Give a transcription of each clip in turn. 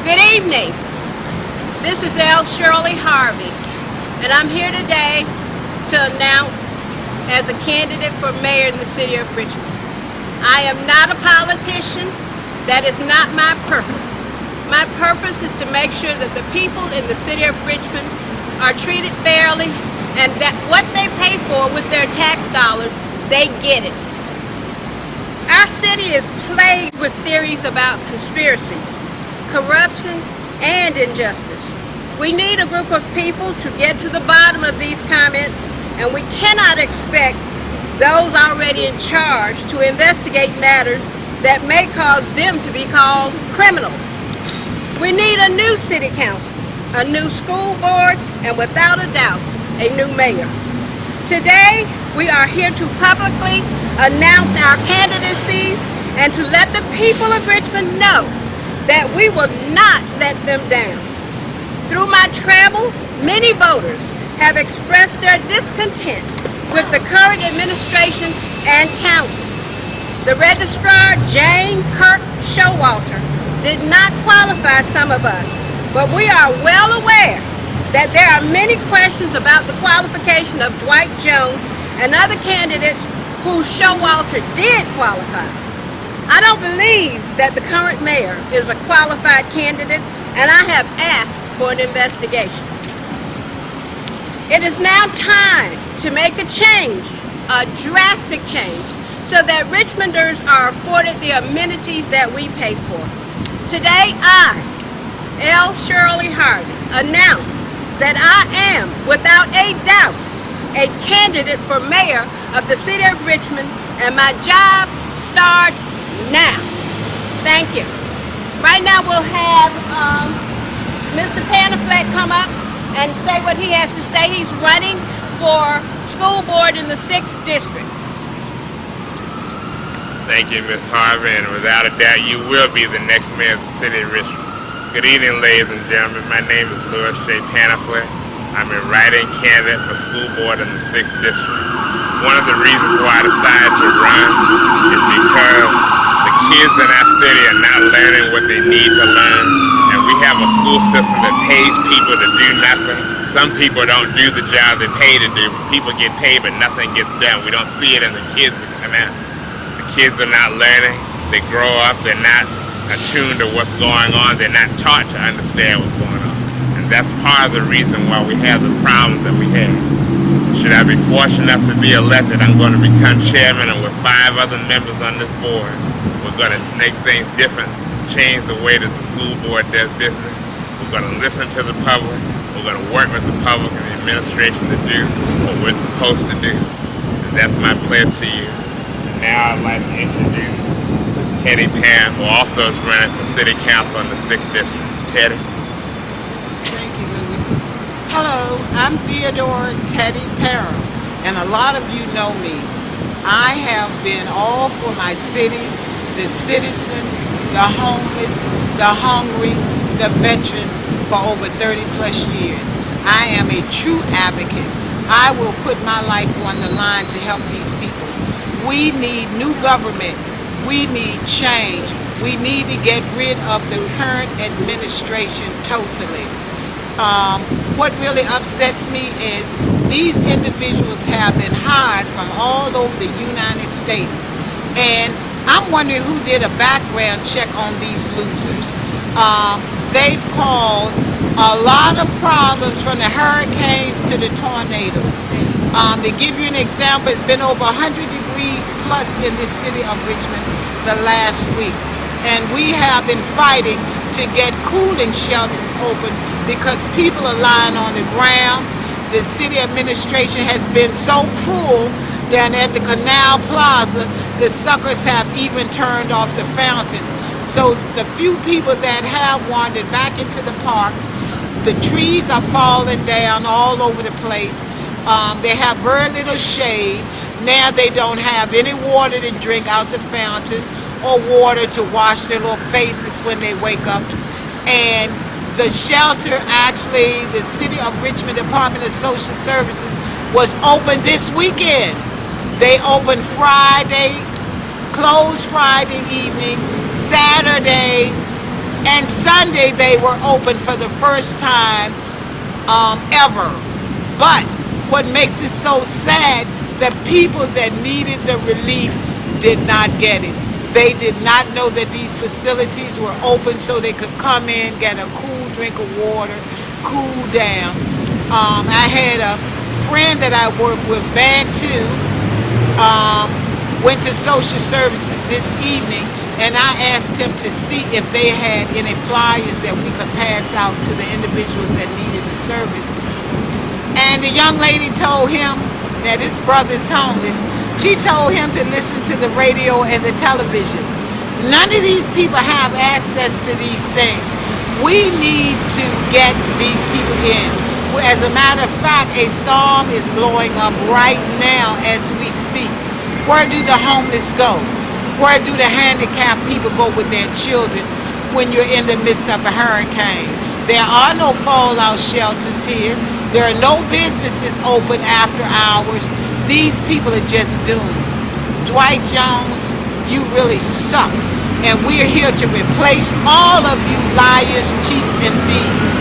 Good evening. This is Shirley Harvey, and I'm here today to announce as a candidate for mayor in the city of Richmond. I am not a politician. That is not my purpose. My purpose is to make sure that the people in the city of Richmond are treated fairly and that what they pay for with their tax dollars, they get it. Our city is plagued with theories about conspiracies, corruption, and injustice. We need a group of people to get to the bottom of these comments, and we cannot expect those already in charge to investigate matters that may cause them to be called criminals. We need a new city council, a new school board, and without a doubt, a new mayor. Today, we are here to publicly announce our candidacies and to let the people of Richmond know that we will not let them down. Through my travels, many voters have expressed their discontent with the current administration and council. The Registrar, Jane Kirk Showalter, did not qualify some of us, but we are well aware that there are many questions about the qualification of Dwight Jones and other candidates who Showalter did qualify. I don't believe that the current mayor is a qualified candidate, and I have asked for an investigation. It is now time to make a change, a drastic change, so that Richmonders are afforded the amenities that we pay for. Today, I, Shirley Harvey, announce that I am, without a doubt, a candidate for mayor of the city of Richmond, and my job starts now. Thank you. Right now we'll have Mr. Pantophlet come up and say what he has to say. He's running for school board in the 6th district. Thank you, Ms. Harvey, and without a doubt you will be the next mayor of the city of Richmond. Good evening, ladies and gentlemen. My name is Louis J. Pantophlet. I'm a write-in candidate for school board in the 6th district. One of the reasons why I decided to run is because the kids in our city are not learning what they need to learn, and we have a school system that pays people to do nothing. Some people don't do the job they pay to do. People get paid, but nothing gets done. We don't see it in the kids that come out. The kids are not learning. They grow up. They're not attuned to what's going on. They're not taught to understand what's going on. And that's part of the reason why we have the problems that we have. Should I be fortunate enough to be elected, I'm going to become chairman, and with 5 other members on this board, we're going to make things different, change the way that the school board does business. We're going to listen to the public. We're going to work with the public and the administration to do what we're supposed to do. And that's my pledge to you. Now I'd like to introduce Teddy Parham, who also is running for city council in the 6th district. Teddy. Thank you, Louis. Hello, I'm Theodora Teddy Parham, and a lot of you know me. I have been all for my city, the citizens, the homeless, the hungry, the veterans for over 30 plus years. I am a true advocate. I will put my life on the line to help these people. We need new government. We need change. We need to get rid of the current administration totally. What really upsets me is these individuals have been hired from all over the United States, and I'm wondering who did a background check on these losers. They've caused a lot of problems, from the hurricanes to the tornadoes. To give you an example, it's been over 100 degrees plus in the city of Richmond the last week, and we have been fighting to get cooling shelters open because people are lying on the ground. The city administration has been so cruel. Down at the Canal Plaza, the suckers have even turned off the fountains. So the few people that have wandered back into the park, the trees are falling down all over the place. They have very little shade. Now they don't have any water to drink out the fountain or water to wash their little faces when they wake up. And the shelter, actually, the City of Richmond Department of Social Services was open this weekend. They opened Friday, closed Friday evening, Saturday, And Sunday they were open for the first time ever. But what makes it so sad, the people that needed the relief did not get it. They did not know that these facilities were open so they could come in, get a cool drink of water, cool down. I had a friend that I work with, Bantu, went to social services this evening, and I asked him to see if they had any flyers that we could pass out to the individuals that needed the service. And the young lady told him that his brother's homeless. She told him to listen to the radio and the television. None of these people have access to these things. We need to get these people in. As a matter of fact, a storm is blowing up right now as we speak. Where do the homeless go? Where do the handicapped people go with their children when you're in the midst of a hurricane? There are no fallout shelters here. There are no businesses open after hours. These people are just doomed. Dwight Jones, you really suck. And we're here to replace all of you liars, cheats, and thieves.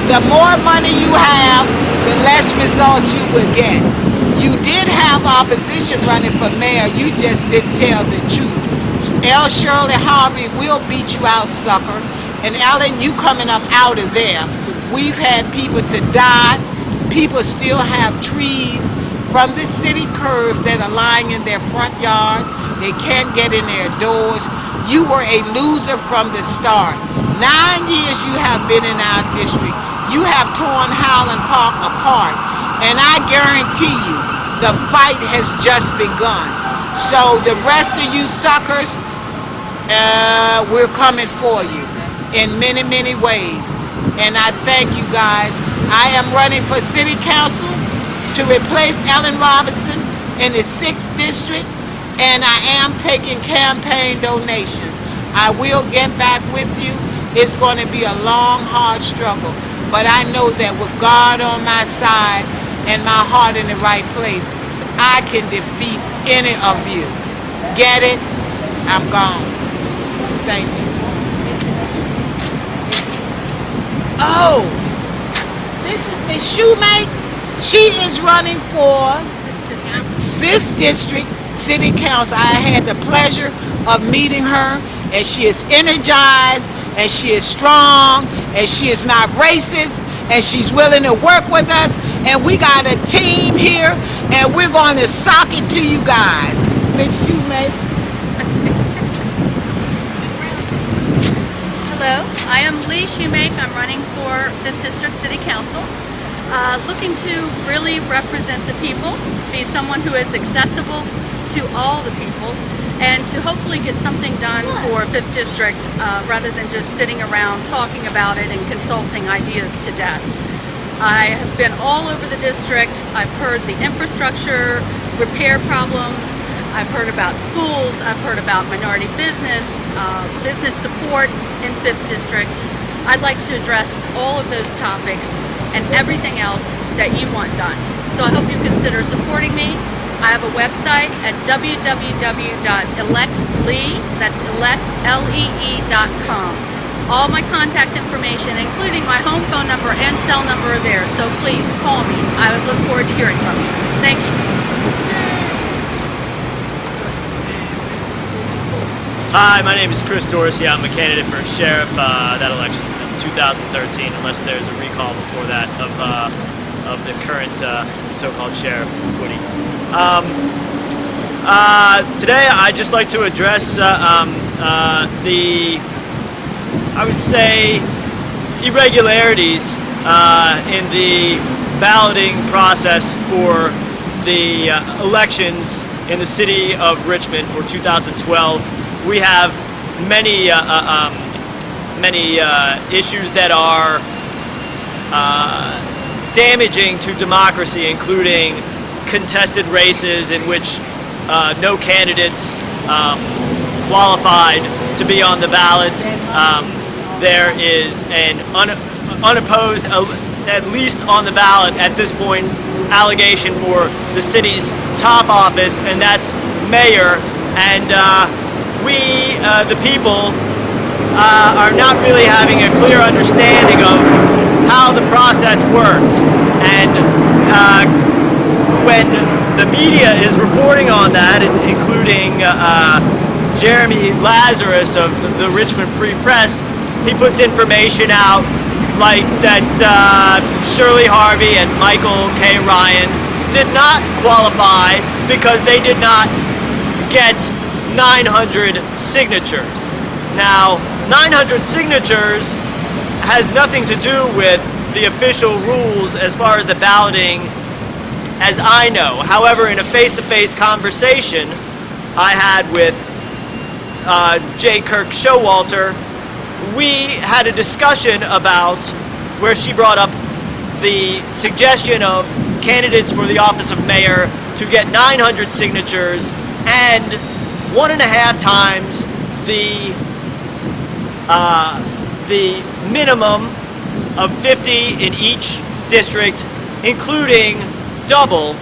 The more money you have, the less results you will get. You did have opposition running for mayor, you just didn't tell the truth. Shirley Harvey will beat you out, sucker. And Ellen, you coming up out of there. We've had people to die. People still have trees from the city curbs that are lying in their front yards. They can't get in their doors. You were a loser from the start. 9 years you have been in our district. You have torn Highland Park apart. And I guarantee you, the fight has just begun. So the rest of you suckers, we're coming for you in many, many ways. And I thank you guys. I am running for city council to replace Ellen Robinson in the 6th district, and I am taking campaign donations. I will get back with you. It's going to be a long, hard struggle, but I know that with God on my side and my heart in the right place, I can defeat any of you. Get it? I'm gone. Thank you. Oh, this is Miss Shewmake. She is running for 5th District City Council. I had the pleasure of meeting her, and she is energized, and she is strong, and she is not racist, and she's willing to work with us, and we got a team here, and we're going to sock it to you guys. Miss Shewmake. Hello, I am Lee Shewmake. I'm running for 5th District City Council. Looking to really represent the people, be someone who is accessible to all the people, and to hopefully get something done for 5th District rather than just sitting around talking about it and consulting ideas to death. I have been all over the district. I've heard the infrastructure, repair problems. I've heard about schools. I've heard about minority business, business support in 5th District. I'd like to address all of those topics and everything else that you want done. So I hope you consider supporting me. I have a website at www.electlee, that's electlee.com. All my contact information, including my home phone number and cell number, are there. So please call me. I would look forward to hearing from you. Thank you. Hi, my name is Chris Dorsey. I'm a candidate for sheriff. That election's in 2013, unless there's a recall before that of the current so-called sheriff, Woody. Today, I'd just like to address I would say, irregularities in the balloting process for the elections in the city of Richmond for 2012. We have many issues that are damaging to democracy, including contested races in which no candidates qualified to be on the ballot. There is an unopposed, at least on the ballot at this point, allegation for the city's top office, and that's mayor. And we, the people, are not really having a clear understanding of how the process worked. And when the media is reporting on that, including Jeremy Lazarus of the Richmond Free Press, he puts information out like that Shirley Harvey and Michael K. Ryan did not qualify because they did not get 900 signatures. Now, 900 signatures has nothing to do with the official rules as far as the balloting as I know. However, in a face-to-face conversation I had with J. Kirk Showalter, we had a discussion about where she brought up the suggestion of candidates for the office of mayor to get 900 signatures and 1.5 times the minimum of 50 in each district, including double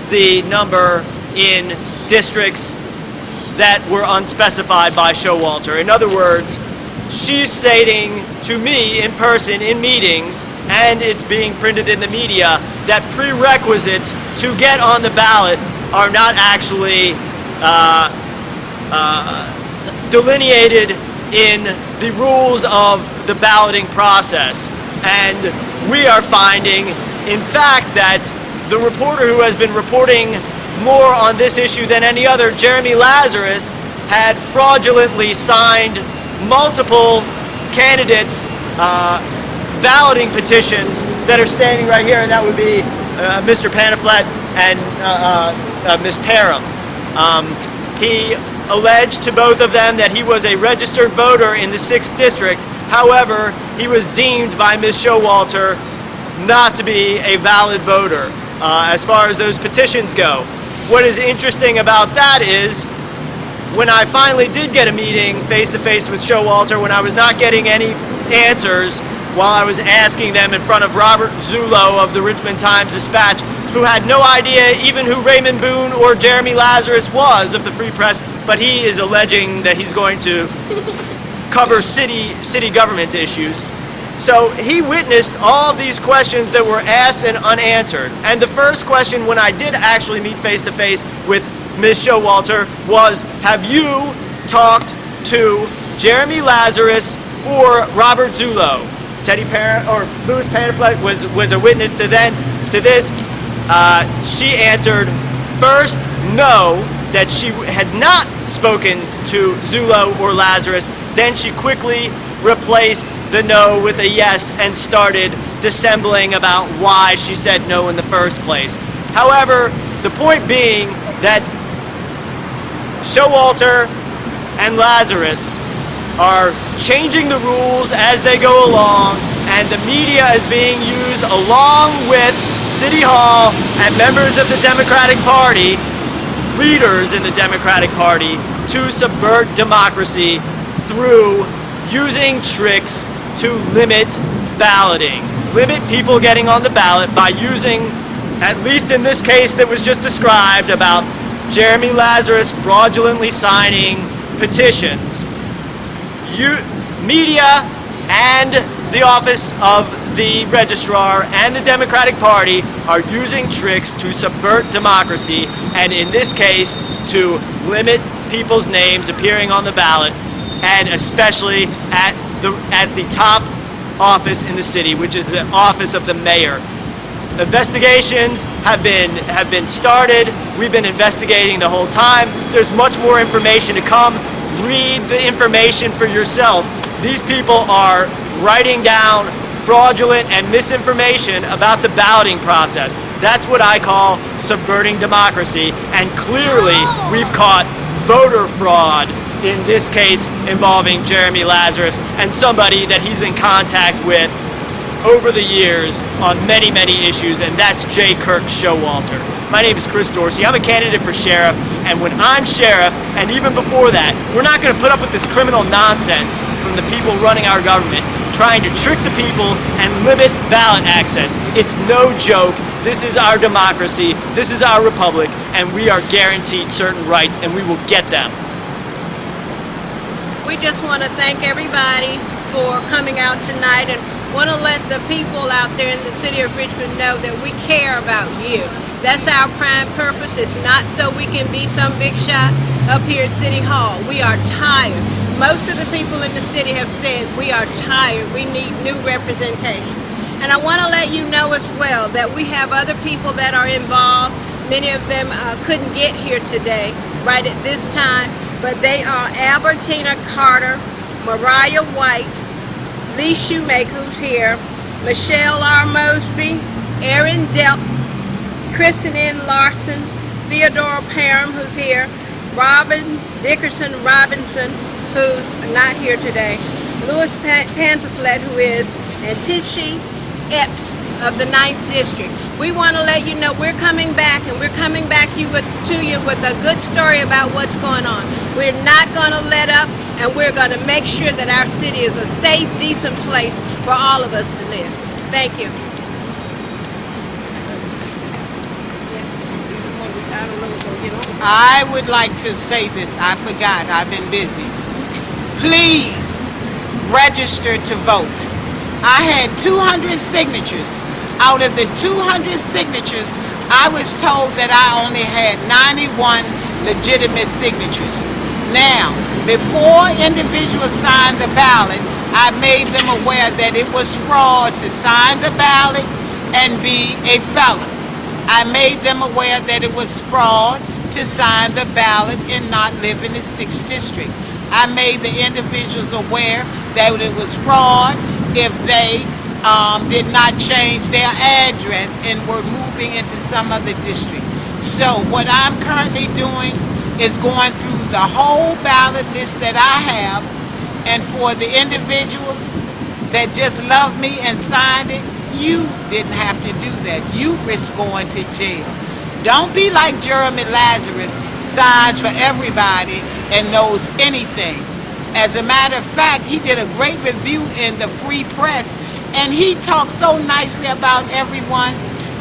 the number in districts that were unspecified by Showalter. In other words, she's stating to me in person in meetings, and it's being printed in the media, that prerequisites to get on the ballot are not actually delineated in the rules of the balloting process. And we are finding, in fact, that the reporter who has been reporting more on this issue than any other, Jeremy Lazarus, had fraudulently signed multiple candidates' balloting petitions that are standing right here, and that would be Mr. Pantophlet and Ms. Parham. He alleged to both of them that he was a registered voter in the 6th district. However, he was deemed by Ms. Showalter not to be a valid voter as far as those petitions go. What is interesting about that is, when I finally did get a meeting face-to-face with Showalter, when I was not getting any answers while I was asking them in front of Robert Zullo of the Richmond Times-Dispatch, who had no idea even who Raymond Boone or Jeremy Lazarus was of the Free Press, but he is alleging that he's going to cover city government issues. So he witnessed all of these questions that were asked and unanswered. And the first question, when I did actually meet face-to-face with Ms. Showalter, was, have you talked to Jeremy Lazarus or Robert Zullo? Teddy Parham or Louis Pantophlet was a witness to this. She answered first no, that she had not spoken to Zullo or Lazarus. Then she quickly replaced the no with a yes and started dissembling about why she said no in the first place. However, the point being that Showalter and Lazarus are changing the rules as they go along, and the media is being used along with City Hall and members of the Democratic Party, leaders in the Democratic Party, to subvert democracy through using tricks to limit balloting. Limit people getting on the ballot by using, at least in this case that was just described about Jeremy Lazarus fraudulently signing petitions. Media and the office of the Registrar and the Democratic Party are using tricks to subvert democracy, and in this case to limit people's names appearing on the ballot, and especially at the top office in the city, which is the office of the mayor. Investigations have been started. We've been investigating the whole time. There's much more information to come. Read the information for yourself. These people are writing down fraudulent and misinformation about the balloting process. That's what I call subverting democracy, and clearly we've caught voter fraud in this case involving Jeremy Lazarus and somebody that he's in contact with over the years on many, many issues, and that's J. Kirk Showalter. My name is Chris Dorsey. I'm a candidate for sheriff, and when I'm sheriff, and even before that, we're not going to put up with this criminal nonsense from the people running our government, trying to trick the people and limit ballot access. It's no joke. This is our democracy. This is our republic, and we are guaranteed certain rights, and we will get them. we just want to thank everybody for coming out tonight and want to let the people out there in the city of Richmond know that we care about you. That's our prime purpose. It's not so we can be some big shot up here at City Hall. We are tired. Most of the people in the city have said we are tired. We need new representation. And I want to let you know as well that we have other people that are involved. Many of them couldn't get here today, right at this time, but they are Albertina Carter, Mariah White, Lee Shewmake, who's here, Michelle R. Mosby, Erin Delp, Kristen N. Larson, Theodora Parham, who's here, Robin Dickerson Robinson, who's not here today, Louis Pantophlet, who is, and Tishi Epps of the 9th District. We want to let you know we're coming back, and we're coming back to you with a good story about what's going on. We're not going to let up, and we're going to make sure that our city is a safe, decent place for all of us to live. Thank you. I would like to say this. I forgot. I've been busy. Please register to vote. I had 200 signatures. Out of the 200 signatures, I was told that I only had 91 legitimate signatures. Now, before individuals signed the ballot, I made them aware that it was fraud to sign the ballot and be a felon. I made them aware that it was fraud to sign the ballot and not live in the 6th District. I made the individuals aware that it was fraud if they did not change their address and were moving into some other district. So what I'm currently doing is going through the whole ballot list that I have, and for the individuals that just love me and signed it, you didn't have to do that. You risk going to jail. Don't be like Jeremy Lazarus, signs for everybody and knows anything. As a matter of fact, he did a great review in the Free Press, and he talked so nicely about everyone,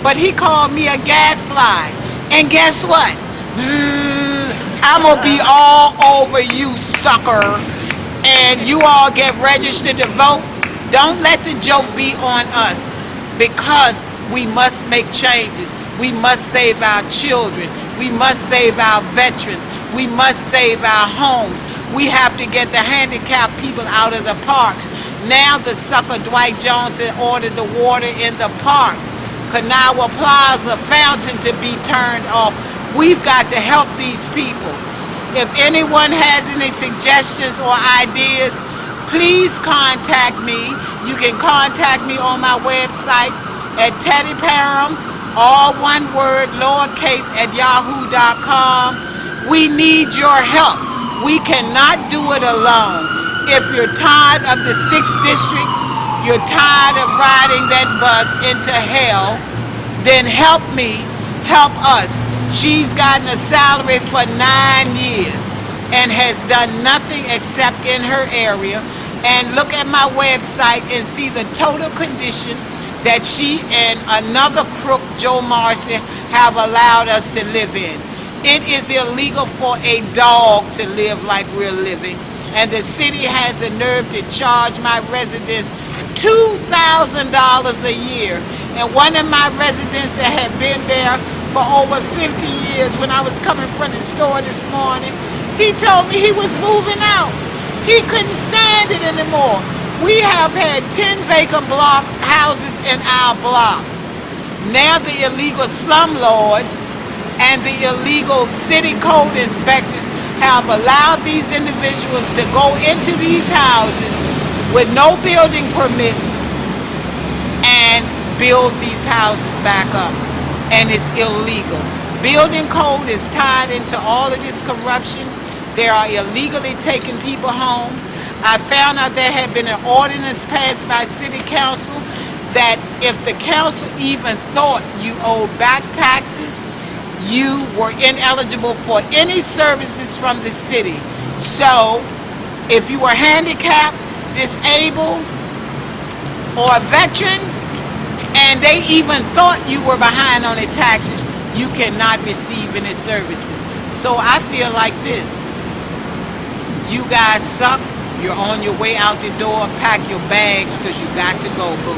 but he called me a gadfly. And guess what? Bzzz, I'm gonna be all over you, sucker. And you all get registered to vote. Don't let the joke be on us, because we must make changes. We must save our children. We must save our veterans. We must save our homes. We have to get the handicapped people out of the parks. Now the sucker Dwight Johnson ordered the water in the park, Kanawha Plaza fountain, to be turned off. We've got to help these people. If anyone has any suggestions or ideas, please contact me. You can contact me on my website at Teddy Parham, all one word, lowercase, @yahoo.com. We need your help. We cannot do it alone. If you're tired of the 6th District, you're tired of riding that bus into hell, then help me, help us. She's gotten a salary for 9 years and has done nothing except in her area. And look at my website and see the total condition that she and another crook, Joe Marcy, have allowed us to live in. It is illegal for a dog to live like we're living. And the city has the nerve to charge my residents $2,000 a year. And one of my residents that had been there for over 50 years, when I was coming from the store this morning, he told me he was moving out. He couldn't stand it anymore. We have had 10 vacant houses in our block. Now the illegal slumlords and the illegal city code inspectors have allowed these individuals to go into these houses with no building permits and build these houses back up. And it's illegal. Building code is tied into all of this corruption. They are illegally taking people homes. I found out there had been an ordinance passed by city council that if the council even thought you owed back taxes, you were ineligible for any services from the city. So if you were handicapped, disabled, or a veteran, and they even thought you were behind on the taxes, you cannot receive any services. So I feel like this. You guys suck. you're on your way out the door, pack your bags because you got to go, boo.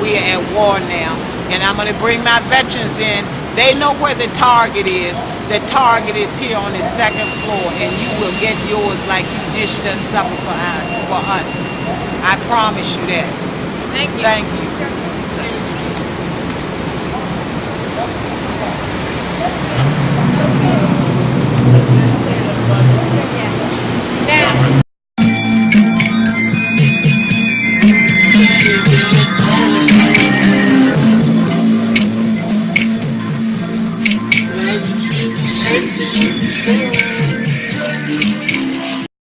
We are at war now, and I'm going to bring my veterans in. They know where the target is. The target is here on the 2nd floor, and you will get yours like you dished us supper for us. I promise you that. Thank you. Thank you.